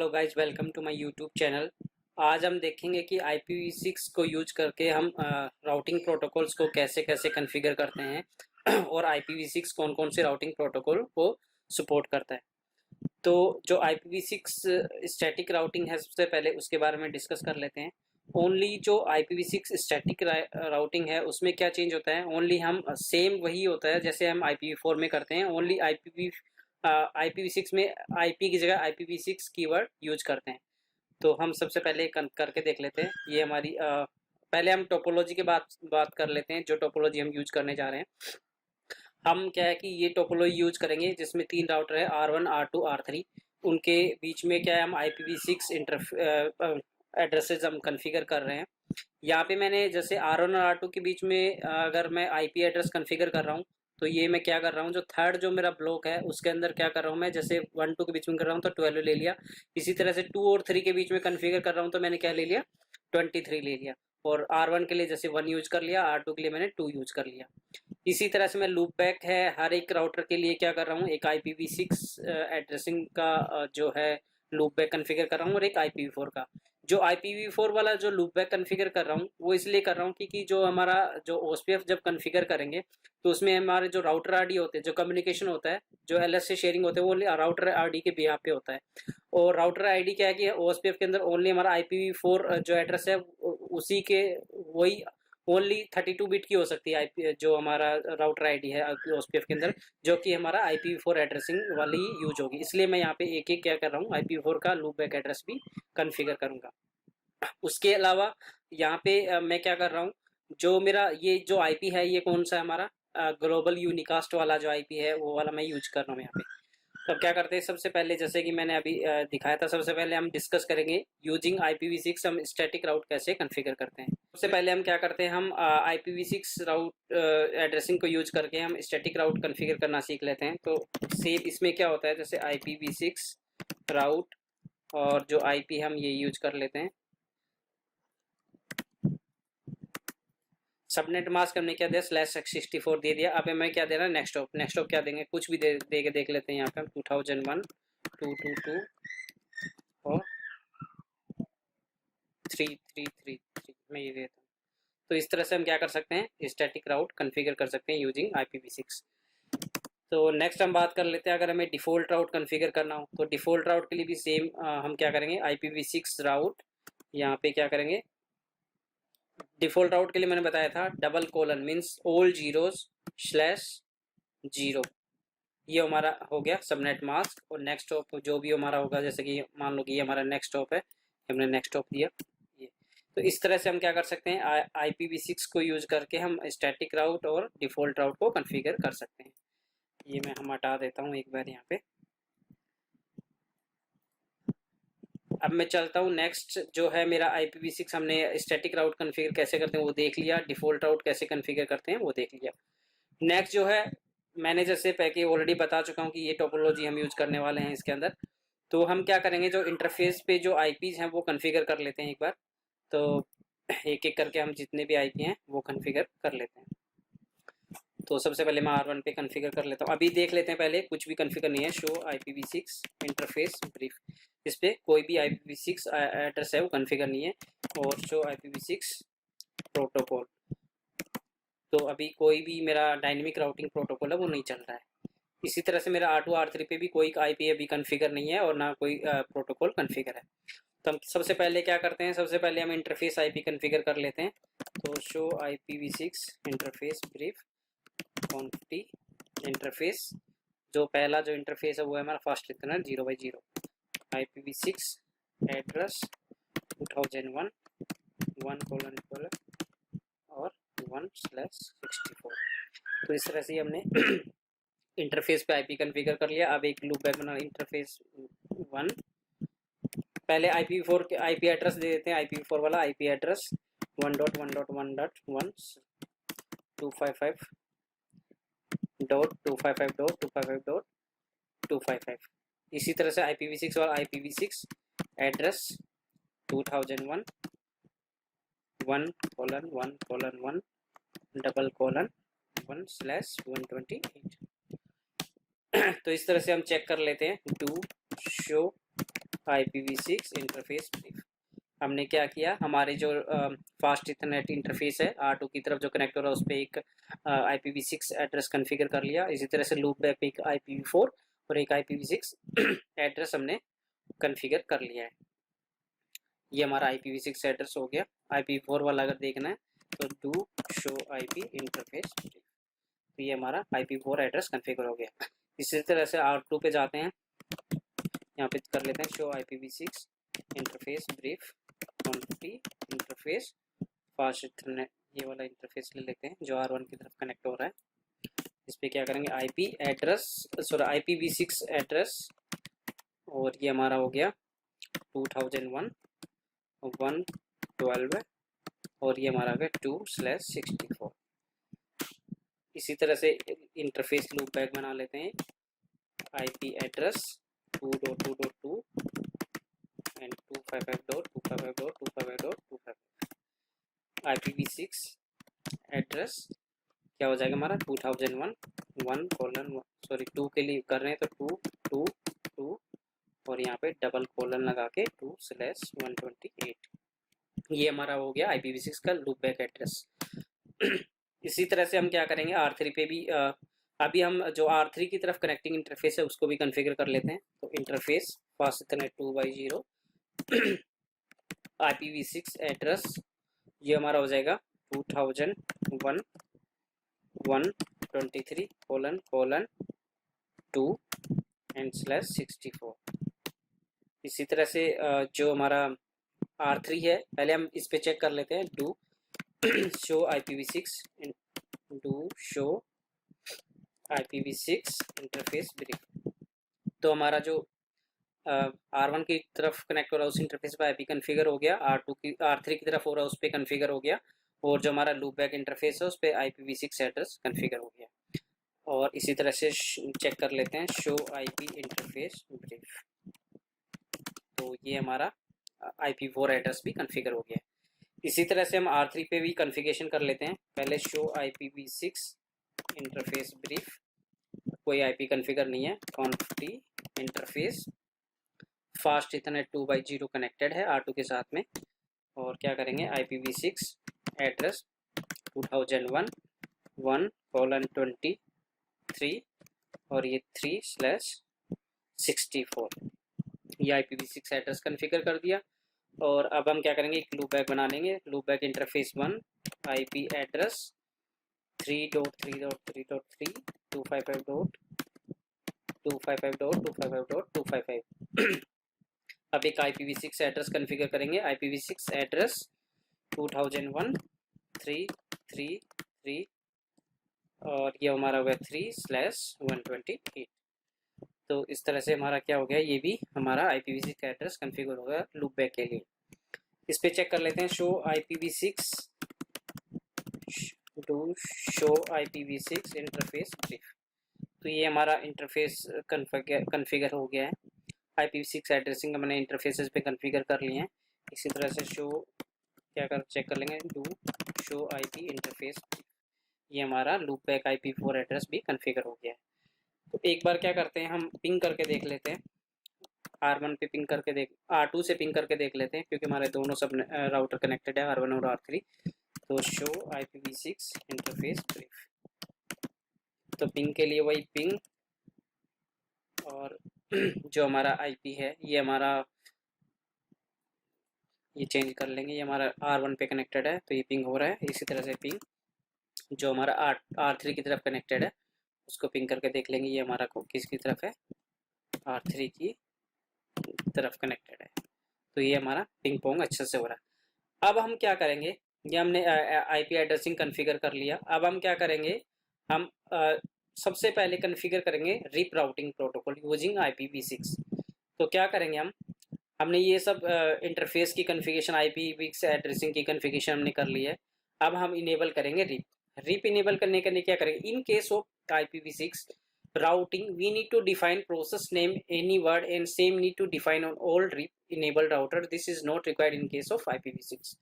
Hello guys, welcome to my YouTube channel. आज हम देखेंगे कि IPv6 को यूज करके हम राउटिंग प्रोटोकॉल्स को कैसे कैसे कॉन्फ़िगर करते हैं और IPv6 कौन कौन से राउटिंग प्रोटोकॉल को सपोर्ट करता है। तो जो IPv6 स्टैटिक राउटिंग है, सबसे पहले उसके बारे में डिस्कस कर लेते हैं। ओनली जो IPv6 स्टैटिक राउटिंग है उसमें क्या चेंज होता है, ओनली हम सेम वही होता है जैसे हम IPv4 में करते हैं। ओनली IPv6 में IP की जगह IPv6 कीवर्ड यूज करते हैं। तो हम सबसे पहले करके देख लेते हैं। ये हमारी पहले हम टोपोलॉजी के बात कर लेते हैं। जो टोपोलॉजी हम यूज करने जा रहे हैं, हम क्या है कि ये टोपोलॉजी यूज करेंगे जिसमें 3 राउटर है, R1 R2 R3। उनके बीच में क्या है, हम IPv6 एड्रेसेस हम कॉन्फ़िगर कर रहे हैं। यहाँ पे मैंने जैसे R1 और R2 के बीच में अगर मैं IP एड्रेस कॉन्फ़िगर कर रहा हूँ, तो ये मैं क्या कर रहा हूँ, जो थर्ड जो मेरा ब्लॉक है उसके अंदर क्या कर रहा हूँ मैं, जैसे 1 2 के बीच में कर रहा हूँ तो 12 ले लिया। इसी तरह से 2 और 3 के बीच में कॉन्फ़िगर कर रहा हूँ तो मैंने क्या ले लिया, 23 ले लिया। और R1 के लिए जैसे 1 यूज कर लिया, R2 के लिए मैंने 2 यूज कर लिया। इसी तरह से मैं लूप बैक है हर एक राउटर के लिए क्या कर रहा हूँ, एक IPv6 एड्रेसिंग का जो है लूप बैक कॉन्फ़िगर कर रहा हूँ और एक IPv4 का। जो IPv4 वाला जो लूप बैक कॉन्फ़िगर कर रहा हूँ वो इसलिए कर रहा हूँ क्योंकि जो हमारा जो OSPF जब कॉन्फ़िगर करेंगे तो उसमें हमारे जो राउटर आईडी होते हैं, जो कम्युनिकेशन होता है, जो LS से शेयरिंग होते हैं, वो राउटर आईडी के बिहाफ पे होता है। और राउटर आईडी क्या है कि OSPF के अंदर ओनली हमारा IPv4 जो एड्रेस है उसी के वही ओनली 32 बिट की हो सकती है। IP जो हमारा राउटर आईडी है OSPF के अंदर, जो कि हमारा IPv4 एड्रेसिंग वाली यूज होगी। इसलिए मैं यहाँ पे एक एक क्या कर रहा हूँ, IPv4 का लूप बैक एड्रेस भी कॉन्फ़िगर करूंगा। उसके अलावा यहाँ पे मैं क्या कर रहा हूँ, जो मेरा ये जो आईपी है ये कौन सा है, हमारा ग्लोबल यूनिकास्ट वाला जो आईपी है वो वाला मैं यूज कर रहा हूँ यहाँ पे। तो अब क्या करते हैं, सबसे पहले जैसे कि मैंने अभी दिखाया था, सबसे पहले हम डिस्कस करेंगे यूजिंग IPv6 हम स्टैटिक राउट कैसे कॉन्फ़िगर करते हैं। सबसे पहले हम क्या करते हैं, हम IPv6 राउट एड्रेसिंग को यूज करके हम स्टैटिक राउट कॉन्फ़िगर करना सीख लेते हैं। तो सेम इसमें क्या होता है, जैसे IPv6 राउट और जो आईपी हम ये यूज कर लेते हैं। सबनेट मास्क हमने क्या दिया, /64 दे दिया। अब हमें क्या देना, नेक्स्ट ऑप क्या देंगे, कुछ भी दे के देख लेते हैं। यहाँ पे हम 2001 222 और 3333 में ये देता हूँ। तो इस तरह से हम क्या कर सकते हैं, स्टैटिक राउट कॉन्फ़िगर कर सकते हैं यूजिंग IPv6। तो नेक्स्ट हम बात कर लेते हैं, अगर हमें डिफ़ॉल्ट राउट कॉन्फ़िगर करना हो तो डिफ़ॉल्ट राउट के लिए भी सेम हम क्या करेंगे, IPv6 राउट यहाँ पे क्या करेंगे, डिफ़ॉल्ट राउट के लिए मैंने बताया था :: मीन्स ऑल जीरोस /0। ये हमारा हो गया सबनेट मास्क। और नेक्स्ट ऑप जो भी हमारा होगा, जैसे कि मान लो कि ये हमारा नेक्स्ट ऑप है, हमने नेक्स्ट ऑप दिया ये। तो इस तरह से हम क्या कर सकते हैं, IPv6 को यूज करके हम स्टैटिक राउट और डिफ़ॉल्ट राउट को कॉन्फ़िगर कर सकते हैं। ये मैं हम हटा देता हूँ एक बार यहाँ पे। अब मैं चलता हूँ नेक्स्ट, जो है मेरा IPv6 हमने स्टैटिक राउट कॉन्फ़िगर कैसे करते हैं वो देख लिया, डिफ़ॉल्ट राउट कैसे कॉन्फ़िगर करते हैं वो देख लिया। नेक्स्ट जो है, मैंने जैसे पहले ऑलरेडी बता चुका हूँ कि ये टोपोलॉजी हम यूज करने वाले हैं इसके अंदर। तो हम क्या करेंगे, जो इंटरफेस पे जो आईपीज हैं वो कॉन्फ़िगर कर लेते हैं एक बार। तो एक एक करके हम जितने भी आईपी हैं वो कॉन्फ़िगर कर लेते हैं। तो सबसे पहले मैं R1 पे कॉन्फ़िगर कर लेता हूँ। अभी देख लेते हैं, पहले कुछ भी कॉन्फ़िगर नहीं है। शो IPv6 इंटरफेस ब्रीफ, इस पर कोई भी IPv6 एड्रेस है वो कॉन्फ़िगर नहीं है। और शो IPv6 प्रोटोकॉल, तो अभी कोई भी मेरा डायनेमिक राउटिंग प्रोटोकॉल है वो नहीं चल रहा है। इसी तरह से मेरा R2 R3 पे भी कोई आईपी अभी कॉन्फ़िगर नहीं है और ना कोई प्रोटोकॉल कॉन्फ़िगर है। तो हम सबसे पहले क्या करते हैं, सबसे पहले हम इंटरफेस आईपी कॉन्फ़िगर कर लेते हैं। तो show IPv6 interface brief conf t interface, जो पहला जो इंटरफेस है वो है हमारा फर्स्ट इतना 0/0 IPv6 एड्रेस 2001 1:1 और 1/64। तो इस तरह से हमने इंटरफेस पे आईपी कॉन्फ़िगर कर लिया। अब एक लूप बैक बना, इंटरफेस 1, पहले IPv4 के आईपी एड्रेस दे देते हैं। IPv4 वाला आईपी एड्रेस 1.1.1.1 255.255.255.255। इसी तरह से IPv6 और IPv6 एड्रेस 2001 1:1:1/1/128। तो इस तरह से हम चेक कर लेते हैं, do show IPv6 interface brief. हमने क्या किया, हमारे जो फास्ट इथरनेट इंटरफेस है R2 की तरफ जो कनेक्ट हो रहा है उस पर एक IPv6 एड्रेस कॉन्फ़िगर कर लिया। इसी तरह से लूप बैक पे एक IPv4 और एक IPv6 एड्रेस हमने कॉन्फ़िगर कर लिया है। ये हमारा IPv6 एड्रेस हो गया। IPv4 वाला अगर देखना है तो डू शो IP इंटरफेस, तो ये हमारा IPv4 एड्रेस कॉन्फ़िगर हो गया। इसी तरह से R2 पे जाते हैं, यहाँ पे कर लेते हैं show IPv6 interface brief conf interface fast ethernet, ये वाला इंटरफेस ले लेते हैं जो R1 की तरफ कनेक्ट हो रहा है। इस पर क्या करेंगे, IP address sorry IPv6 address, और ये हमारा हो गया 2001 112 और ये हमारा हो गया 2/64। इसी तरह से इंटरफेस लूप बैक बना लेते हैं। IP address 2.2.2 and 255.255.255.255। IPv6 address क्या हो जाएगा हमारा 2001 2 के लिए कर रहे हैं तो 2 और यहाँ पे डबल कोलन लगा के 2/128। ये हमारा हो गया IPv6 का लूप बैक एड्रेस। इसी तरह से हम क्या करेंगे, R3 पे भी अभी हम जो R3 की तरफ कनेक्टिंग इंटरफेस है उसको भी कॉन्फ़िगर कर लेते हैं। तो interface fast ethernet 2x0 IPv6 address, ये हमारा हो जाएगा 2001 123:2 एंड /64। इसी तरह से जो हमारा R3 है, पहले हम इस पे चेक कर लेते हैं, do show IPv6 do show IPv6 interface brief. तो हमारा जो R1 की तरफ कनेक्ट हो रहा है उस इंटरफेस पर IP कॉन्फ़िगर हो गया, R3 की तरफ हो रहा है उस पर कॉन्फ़िगर हो गया, और जो हमारा लूप बैक इंटरफेस है उस पर IPv6 एड्रेस कॉन्फ़िगर हो गया। और इसी तरह से चेक कर लेते हैं शो IP इंटरफेस ब्रीफ, तो ये हमारा IPv4 एड्रेस भी कॉन्फ़िगर हो गया। इसी तरह से हम R3 पे भी कॉन्फ़िगरेशन कर लेते हैं। पहले शो IPv6 इंटरफेस ब्रीफ, कोई IP कॉन्फ़िगर नहीं है, conf interface fast ethernet 2x0 connected है R2 के साथ में, और क्या करेंगे IPv6 एड्रेस 2001 1:23 और ये 3/64, ये IPv6 एड्रेस कॉन्फ़िगर कर दिया। और अब हम क्या करेंगे, एक लूप बैक बना लेंगे। Loop back interface 1 IP address 3.3.3.3 255.255.255. अब एक IPv6 एड्रेस कॉन्फ़िगर करेंगे। IPv6 एड्रेस 2001 333 और ये हमारा हो गया 3/128। तो इस तरह से हमारा क्या हो गया, ये भी हमारा IPv6 एड्रेस कॉन्फ़िगर हो गया लूप बैक के लिए। इस पे चेक कर लेते हैं, शो IPv6 इंटरफेस ब्रीफ। तो ये हमारा इंटरफेस कॉन्फ़िगर हो गया है। IPv6 एड्रेसिंग हमने इंटरफेसेस पे कॉन्फ़िगर कर लिए हैं। इसी तरह से शो क्या कर चेक कर लेंगे, डू शो IP इंटरफेस, ये हमारा लूप बैक IPv4 एड्रेस भी कॉन्फ़िगर हो गया है। तो एक बार क्या करते हैं, हम पिंग करके देख लेते हैं। R1 पे पिंग करके R2 से पिंग करके देख लेते हैं, क्योंकि हमारे दोनों सब राउटर कनेक्टेड है R1 और R3। तो शो IPv6 इंटरफेस ब्रीफ, तो पिंग के लिए वही पिंग, और जो हमारा IP है ये हमारा, ये चेंज कर लेंगे, ये हमारा R1 पे कनेक्टेड है तो ये पिंग हो रहा है। इसी तरह से पिंग जो हमारा R3 की तरफ कनेक्टेड है उसको पिंग करके देख लेंगे, ये हमारा किसकी तरफ है, R3 की तरफ कनेक्टेड है। तो ये हमारा पिंग पोंग अच्छे से हो रहा है। अब हम क्या करेंगे, ये हमने IP एड्रेसिंग कॉन्फ़िगर कर लिया। अब हम क्या करेंगे, हम सबसे पहले कॉन्फ़िगर करेंगे rib routing protocol using IPv6। तो क्या करेंगे, हमने ये सब इंटरफेस की कॉन्फ़िगरेशन IPv6 एड्रेसिंग की कॉन्फ़िगरेशन हमने कर ली है। अब हम इनेबल करेंगे रिप इनेबल करने के लिए क्या करेंगे, in case of IPv6 routing we need to define process name any word and same need to define on all RIP enabled router, this is not required in case of IPv6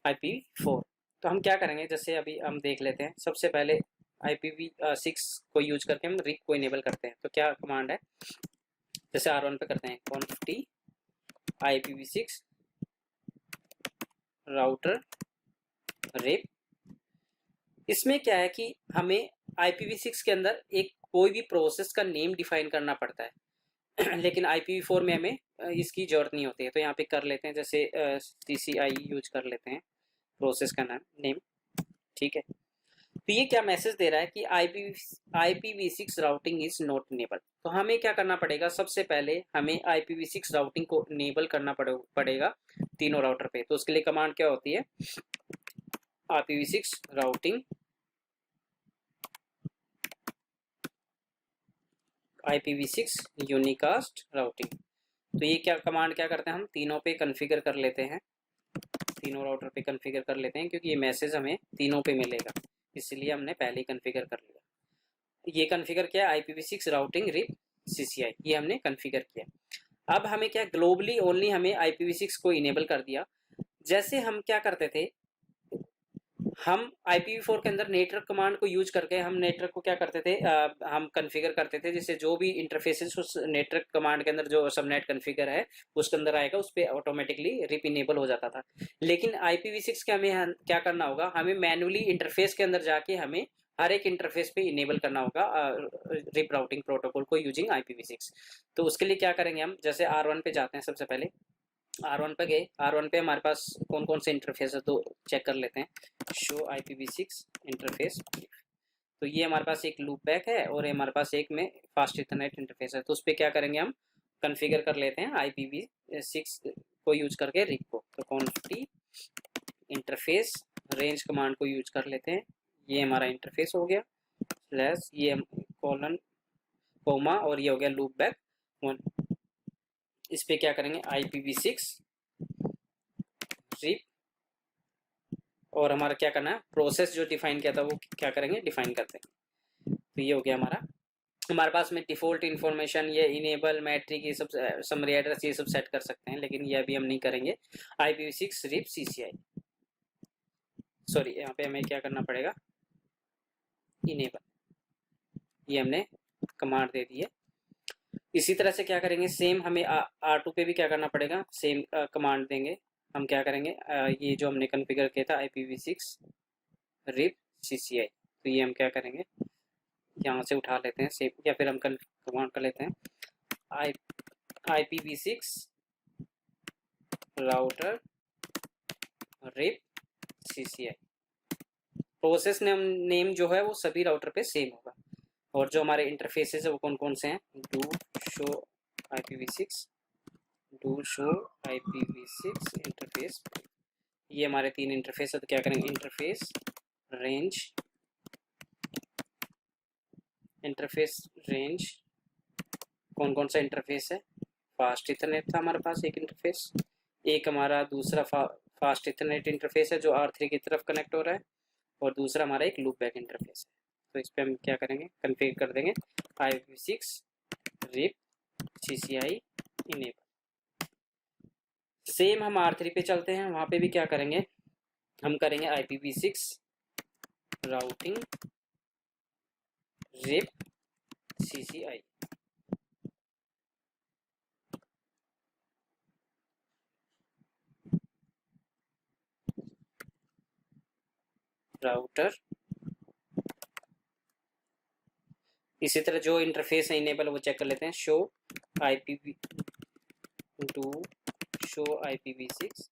IPv4। तो हम क्या करेंगे, जैसे अभी हम देख लेते हैं। सबसे पहले IPv6 को यूज करके हम RIP को इनेबल करते हैं। तो क्या कमांड है, जैसे R1 पे करते हैं conft IPv6 राउटर रिप। इसमें क्या है कि हमें IPv6 के अंदर एक कोई भी प्रोसेस का नेम डिफाइन करना पड़ता है लेकिन IPv4 में हमें इसकी जरूरत नहीं होती है। तो यहाँ पे कर लेते हैं, जैसे TCI यूज कर लेते हैं प्रोसेस का नाम नेम, ठीक है। तो ये क्या मैसेज दे रहा है कि IPv6 routing is not enable. तो हमें क्या करना पड़ेगा, सबसे पहले हमें IPv6 राउटिंग को इनेबल करना पड़ेगा तीनों राउटर पे। तो उसके लिए कमांड क्या होती है, IPv6 routing IPv6 unicast routing. तो ये क्या कमांड क्या करते हैं, हम तीनों पे कॉन्फ़िगर कर लेते हैं, तीनों राउटर पे कॉन्फ़िगर कर लेते हैं, क्योंकि ये मैसेज हमें तीनों पे मिलेगा, इसलिए हमने पहले ही कॉन्फ़िगर कर लिया। ये कॉन्फ़िगर किया IPv6 राउटिंग रिप CCI, ये हमने कॉन्फ़िगर किया। अब हमें क्या, ग्लोबली ओनली हमें IPv6 को इनेबल कर दिया। जैसे हम क्या करते थे, हम IPv4 के अंदर नेटवर्क कमांड को यूज करके हम नेटवर्क को क्या करते थे, हम कॉन्फ़िगर करते थे, जिससे जो भी इंटरफेसेस उस नेटवर्क कमांड के अंदर जो सबनेट कॉन्फ़िगर है उसके अंदर आएगा, उस पर ऑटोमेटिकली रिप इनेबल हो जाता था। लेकिन IPv6 के हमें क्या करना होगा, हमें मैनुअली इंटरफेस के अंदर जाके हमें हर एक इंटरफेस पे इनेबल करना होगा रिप राउटिंग प्रोटोकॉल को यूजिंग IPv6। तो उसके लिए क्या करेंगे, हम जैसे R1 पे जाते हैं, सबसे पहले R1 पे गए, R1 पे हमारे पास कौन कौन से इंटरफेस है तो चेक कर लेते हैं, शो IPv6 इंटरफेस। तो ये हमारे पास एक लूप बैक है और हमारे पास एक में फास्ट इथरनेट इंटरफेस है। तो उस पर क्या करेंगे, हम कॉन्फ़िगर कर लेते हैं IPv6 को यूज करके रिप को। तो कॉन्फी इंटरफेस रेंज कमांड को यूज कर लेते हैं, ये हमारा इंटरफेस हो गया, स्लैश ये कॉलन कोमा और ये हो गया लूप बैक 1। इस पे क्या करेंगे, IPv6 रिप, और हमारा क्या करना है, प्रोसेस जो डिफाइन किया था वो क्या करेंगे, डिफाइन करते हैं। तो ये हो गया हमारे पास में डिफॉल्ट इन्फॉर्मेशन, ये इनेबल मैट्रिक, ये सब समरी एड्रेस, ये सब सेट कर सकते हैं, लेकिन ये अभी हम नहीं करेंगे। IPv6 रिप CCI, सॉरी यहाँ पे हमें क्या करना पड़ेगा, इनेबल, ये हमने कमांड दे दी है। इसी तरह से क्या करेंगे, सेम हमें R2 पे भी क्या करना पड़ेगा, सेम कमांड देंगे। हम क्या करेंगे, ये जो हमने कॉन्फ़िगर किया था IPv6 रिप CCI, तो ये हम क्या करेंगे, यहाँ से उठा लेते हैं सेम, या फिर हम कमांड कर लेते हैं IPv6 router RIP CCI। Process name जो है वो सभी राउटर पे सेम होगा, और जो हमारे इंटरफेसेस है वो कौन कौन से हैं, do show IPv6, do show IPv6 interface, ये हमारे तीन इंटरफेस है। तो क्या करेंगे, इंटरफेस रेंज कौन कौन सा इंटरफेस है, फास्ट इथरनेट था हमारे पास एक इंटरफेस, एक हमारा दूसरा फास्ट इथरनेट इंटरफेस है जो R3 की तरफ कनेक्ट हो रहा है, और दूसरा हमारा एक लूप बैक इंटरफेस है। तो इस पर हम क्या करेंगे, कॉन्फ़िगर कर देंगे IPv6 rib CCI enable. Same हम R3 पे चलते हैं, वहाँ पे भी क्या करेंगे, हम करेंगे IPv6 routing rib CCI। Router, इसी तरह जो इंटरफेस है इनेबल वो चेक कर लेते हैं, शो IPv6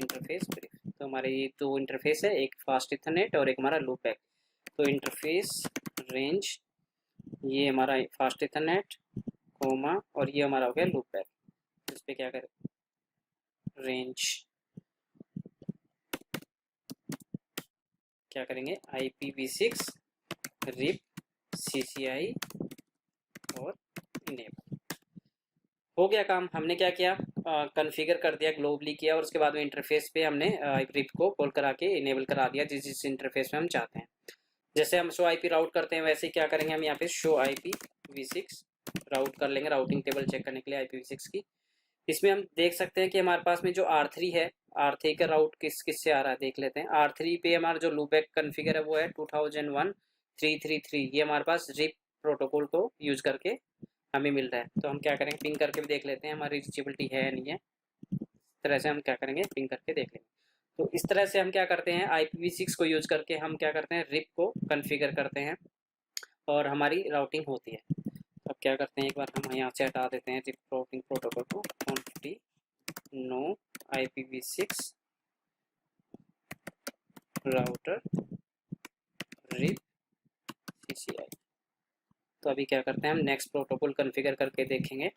इंटरफेस ब्रीफ। तो हमारे ये दो इंटरफेस है, एक फास्ट इथरनेट और एक हमारा लूप बैक। तो इंटरफेस रेंज, ये हमारा फास्ट इथरनेट कोमा, और ये हमारा हो गया लूप बैक। इस पे क्या करें, रेंज क्या करेंगे, IPv6 रिप CCI और इनेबल। हो गया काम। हमने क्या किया, कॉन्फ़िगर कर दिया, ग्लोबली किया, और उसके बाद में इंटरफेस पे हमने रिप को कॉल करा के इनेबल करा दिया जिस जिस इंटरफेस में हम चाहते हैं। जैसे हम शो IP राउट करते हैं, वैसे क्या करेंगे, हम यहाँ पे शो IPv6 राउट कर लेंगे, राउटिंग टेबल चेक करने के लिए IPv6 की। इसमें हम देख सकते हैं कि हमारे पास में जो R3 है, R3 का राउट किस से आ रहा है देख लेते हैं। R3 पे हमारा जो लूपबैक कॉन्फ़िगर है वो है 2001-333, ये हमारे पास रिप प्रोटोकॉल को यूज करके हमें मिल रहा है। तो हम क्या करेंगे, पिंग करके भी देख लेते हैं हमारी रीचेबिलिटी है या नहीं है। तरह से हम क्या करेंगे, पिंग करके देख लेंगे। तो इस तरह से हम क्या करते हैं, IPv6 को यूज करके हम क्या करते हैं, रिप को कॉन्फ़िगर करते हैं और हमारी राउटिंग होती है। अब क्या करते हैं, एक बार हम यहाँ से हटा देते हैं रिप राउटिंग प्रोटोकॉल को, config no IPv6 router RIP CCI। तो अभी क्या करते हैं, हम नेक्स्ट प्रोटोकॉल कॉन्फ़िगर करके देखेंगे।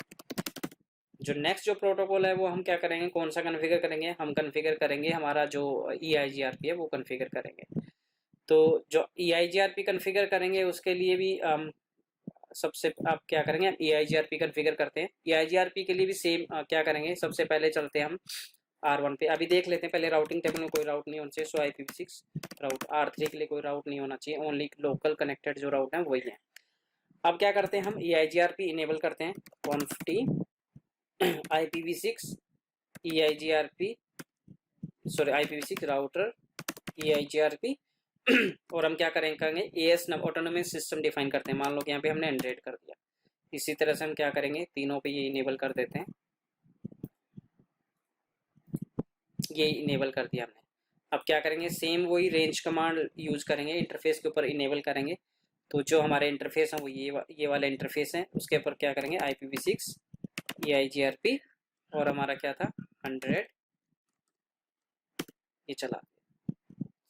जो नेक्स्ट जो प्रोटोकॉल है वो हम क्या करेंगे, कौन सा कॉन्फ़िगर करेंगे, हम कॉन्फ़िगर करेंगे हमारा जो EIGRP है वो कॉन्फ़िगर करेंगे। तो जो EIGRP कॉन्फ़िगर करेंगे उसके लिए भी सबसे आप क्या करेंगे, हम EIGRP कॉन्फ़िगर करते हैं। EIGRP के लिए भी सेम क्या करेंगे, सबसे पहले चलते हैं हम R1 पे। अभी देख लेते हैं पहले, राउटिंग टेबल में कोई राउट नहीं होना चाहिए, सो IPv6 राउट। R3 के लिए कोई राउट नहीं होना चाहिए, ओनली लोकल कनेक्टेड जो राउट है वही है। अब क्या करते हैं, हम EIGRP इनेबल करते हैं, config IPv6 EIGRP sorry IPv6 router EIGRP और हम क्या करेंगे, AS ऑटोनोमस सिस्टम डिफाइन करते हैं। मान लो कि यहाँ पे हमने 100 कर दिया। इसी तरह से हम क्या करेंगे, तीनों पे ये इनेबल कर देते हैं, ये इनेबल कर दिया हमने। अब क्या करेंगे, सेम वही रेंज कमांड यूज करेंगे, इंटरफेस के ऊपर इनेबल करेंगे। तो जो हमारे इंटरफेस है वो ये वाला इंटरफेस है, उसके ऊपर क्या करेंगे, IPv6 EIGRP और हमारा क्या था 100, ये चला।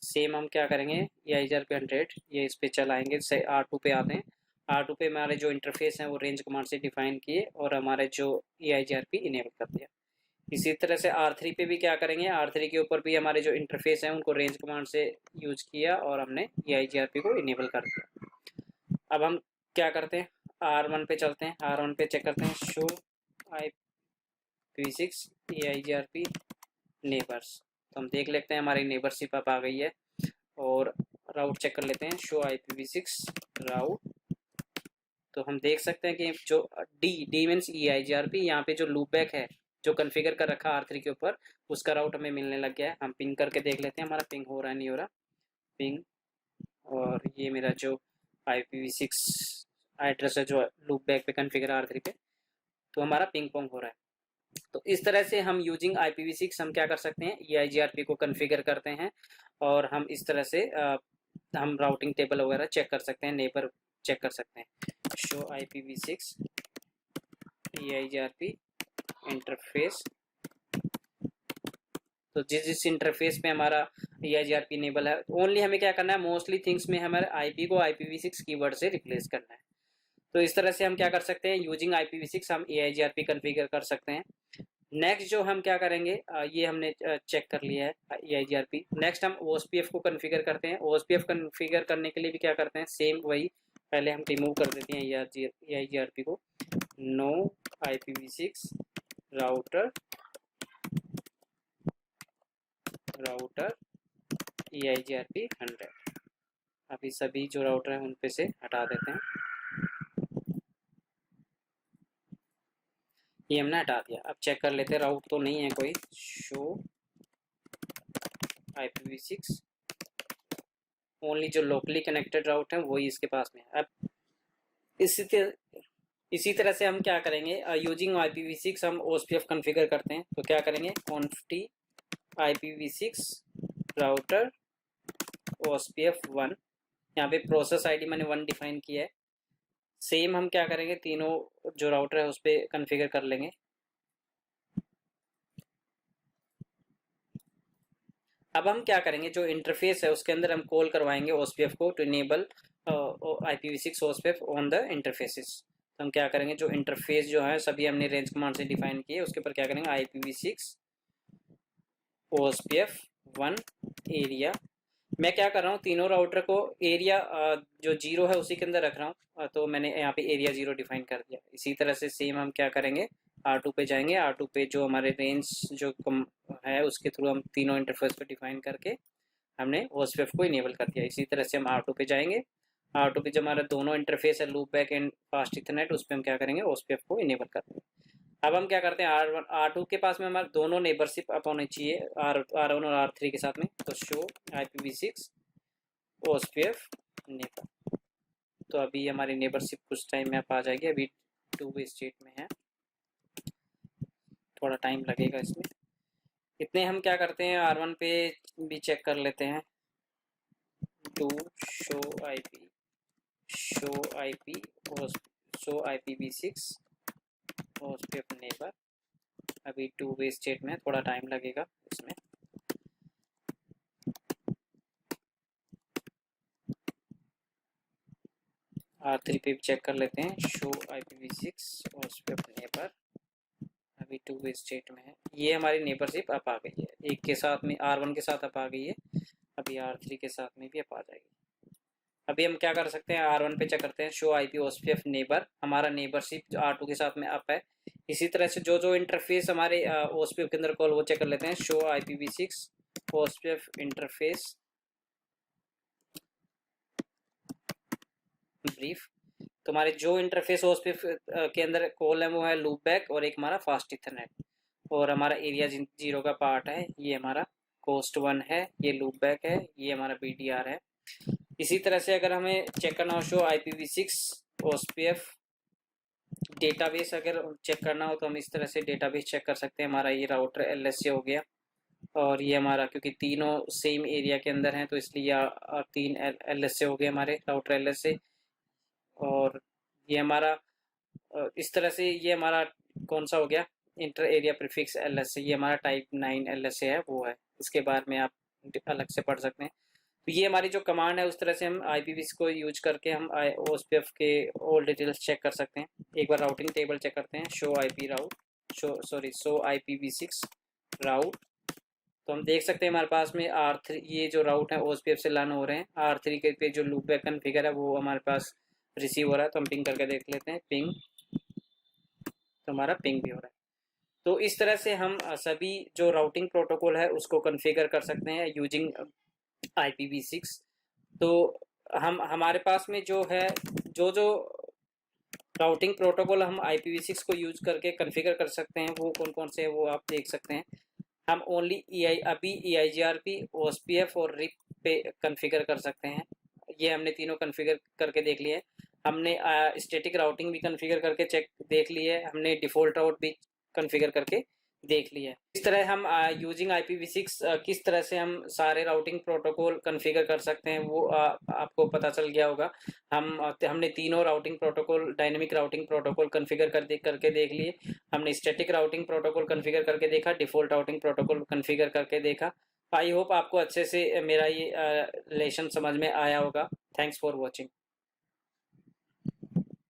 सेम हम क्या करेंगे, EIGRP 100 ये इस पे चलाएंगे। से R2 पे आते हैं, R2 पे हमारे जो इंटरफेस हैं वो रेंज कमांड से डिफाइन किए और हमारे जो EIGRP इनेबल कर दिया। इसी तरह से R3 पे भी क्या करेंगे, R3 के ऊपर भी हमारे जो इंटरफेस हैं उनको रेंज कमांड से यूज किया और हमने EIGRP को इनेबल कर दिया। अब हम क्या करते हैं, R1 पे चलते हैं, R1 पे चेक करते हैं, शो IPv6 EIGRP नेबर्स। तो हम देख लेते हैं हमारी नेबरशिप अब आ गई है और राउट चेक कर लेते हैं, शो IPv6 राउट। तो हम देख सकते हैं कि जो डी मीन्स EIGRP, यहाँ पे जो लूपबैक है जो कॉन्फ़िगर कर रखा R3 के ऊपर, उसका राउट हमें मिलने लग गया है। हम पिंग करके देख लेते हैं हमारा पिंग हो रहा है नहीं हो रहा, पिंग। और ये मेरा जो IPv6 एड्रेस है जो लूपबैक पे कॉन्फ़िगर R3 पे, तो हमारा पिंग पोंग हो रहा है। तो इस तरह से हम यूजिंग IPv6 हम क्या कर सकते हैं, EIGRP को कॉन्फ़िगर करते हैं और हम इस तरह से हम राउटिंग टेबल वगैरह चेक कर सकते हैं, नेबर चेक कर सकते हैं। Show IPv6 EIGRP interface. तो जिस जिस इंटरफेस पे हमारा EIGRP इनेबल है, ओनली हमें क्या करना है, मोस्टली थिंग्स में हमारे IP को IPv6 कीवर्ड से रिप्लेस करना है। तो इस तरह से हम क्या कर सकते हैं, यूजिंग IPv6 हम EIGRP कॉन्फ़िगर कर सकते हैं। नेक्स्ट जो हम क्या करेंगे, ये हमने चेक कर लिया है EIGRP। नेक्स्ट हम OSPF को कॉन्फ़िगर करते हैं। OSPF कॉन्फ़िगर करने के लिए भी क्या करते हैं, सेम वही, पहले हम रिमूव कर देते हैं EIGRP को, नो IPv6 राउटर EIGRP 100। अभी सभी जो राउटर हैं उन पे से हटा देते हैं, ये हमने हटा दिया। अब चेक कर लेते हैं राउट तो नहीं है कोई, शो IPv6 ओनली जो लोकली कनेक्टेड राउट है वही इसके पास में है। अब इसी तरह से हम क्या करेंगे, यूजिंग IPv6 हम OSPF कॉन्फ़िगर करते हैं। तो क्या करेंगे, कॉन्फिग IPv6 राउटर OSPF 1, यहाँ पे प्रोसेस ID मैंने 1 डिफाइन किया है। सेम हम क्या करेंगे, तीनों जो राउटर है उस पर कॉन्फ़िगर कर लेंगे। अब हम क्या करेंगे, जो इंटरफेस है उसके अंदर हम कॉल करवाएंगे OSPF को to enable IPv6 OSPF on the interfaces. तो हम क्या करेंगे, जो इंटरफेस जो है सभी हमने रेंज कमांड से डिफाइन किए, उसके ऊपर क्या करेंगे, IPv6 OSPF 1 एरिया। मैं क्या कर रहा हूँ, तीनों राउटर को एरिया जो 0 है उसी के अंदर रख रहा हूँ, तो मैंने यहाँ पे एरिया 0 डिफाइन कर दिया। इसी तरह से सेम हम क्या करेंगे, R2 पे जाएंगे, R2 पे जो हमारे रेंज जो कम है उसके थ्रू हम तीनों इंटरफेस पे डिफाइन करके हमने OSPF को इनेबल कर दिया। इसी तरह से हम R2 पे जाएंगे, R2 पे जो हमारा दोनों इंटरफेस है loop back and fast Ethernet, उस पर हम क्या करेंगे, OSPF को इनेबल कर देंगे। अब हम क्या करते हैं, R1 R2 के पास में हमारे दोनों नेबरशिप अप होने चाहिए, R1 और R3 के साथ में। तो शो IPv6 OSPF नेबर। तो अभी हमारी नेबरशिप कुछ टाइम में आ जाएगी, अभी 2 स्टेट में है, थोड़ा टाइम लगेगा इसमें। इतने हम क्या करते हैं, R1 पे भी चेक कर लेते हैं। Do show IP, show IP, show IPv6 OSPF neighbour. अभी टू वे स्टेट में थोड़ा टाइम लगेगा इसमें। R3 पे भी चेक कर लेते हैं, शो IPv6 OSPF नेबर। अभी टू वे स्टेट में है। ये हमारी नेबरशिप अप आ गई है, एक के साथ में R1 के साथ अप आ गई है, अभी R3 के साथ में भी अप आ जाएगी। अभी हम क्या कर सकते हैं, R1 पे चेक करते हैं, शो IP OSPF नेबर। हमारा नेबरशिप R2 के साथ में अप है। इसी तरह से जो जो इंटरफेस हमारे OSPF के अंदर कॉल, वो चेक कर लेते हैं, show IPv6 OSPF interface brief. तो हमारे जो इंटरफेस OSPF के अंदर कॉल है वो है लूप बैक और एक हमारा फास्ट इथरनेट। और हमारा एरिया 0 का पार्ट है, ये हमारा कोस्ट 1 है, ये लूप बैक है, ये हमारा BDR है। इसी तरह से अगर हमें चेक करना हो शो IPv6 OSPF डेटाबेस, अगर चेक करना हो तो हम इस तरह से डेटाबेस चेक कर सकते हैं। हमारा ये राउटर LSA हो गया, और ये हमारा क्योंकि तीनों सेम एरिया के अंदर हैं तो इसलिए 3 LSA हो गए हमारे राउटर LSA। और ये हमारा इस तरह से ये हमारा कौन सा हो गया, इंटर एरिया प्रीफिक्स LSA, ये हमारा टाइप 9 LSA है, वो है। इसके बारे में आप अलग से पढ़ सकते हैं। तो ये हमारी जो कमांड है, उस तरह से हम IPv6 को यूज करके हम OSPF के ऑल डिटेल्स चेक कर सकते हैं। एक बार राउटिंग टेबल चेक करते हैं, शो IP राउट, शो IPv6 राउट। तो हम देख सकते हैं हमारे पास में R3, ये जो राउट है OSPF से लर्न हो रहे हैं। R3 के पे जो लूप बैक कॉन्फ़िगर है वो हमारे पास रिसीव हो रहा है, तो हम पिंग करके देख लेते हैं, पिंग, तो हमारा पिंग भी हो रहा है। तो इस तरह से हम सभी जो राउटिंग प्रोटोकॉल है उसको कॉन्फ़िगर कर सकते हैं यूजिंग IPv6। तो हम हमारे पास में जो है, जो जो राउटिंग प्रोटोकॉल हम IPv6 को यूज करके कॉन्फ़िगर कर सकते हैं वो कौन कौन से हैं वो आप देख सकते हैं। हम ओनली अभी EIGRP, OSPF और RIP पे कॉन्फ़िगर कर सकते हैं। ये हमने तीनों कॉन्फ़िगर करके देख लिए। हमने स्टैटिक राउटिंग भी कॉन्फ़िगर करके चेक देख ली है। हमने डिफ़ॉल्ट राउट भी कॉन्फ़िगर करके देख लिया है। इस तरह हम यूजिंग IPv6 किस तरह से हम सारे राउटिंग प्रोटोकॉल कॉन्फ़िगर कर सकते हैं वो आपको पता चल गया होगा। हमने तीनों routing protocol, dynamic routing protocol configure करके देख लिए। हमने स्टैटिक राउटिंग प्रोटोकॉल कॉन्फ़िगर करके देखा, डिफ़ॉल्ट राउटिंग प्रोटोकॉल कॉन्फ़िगर करके देखा। आई होप आपको अच्छे से मेरा ये लेसन समझ में आया होगा। Thanks for watching.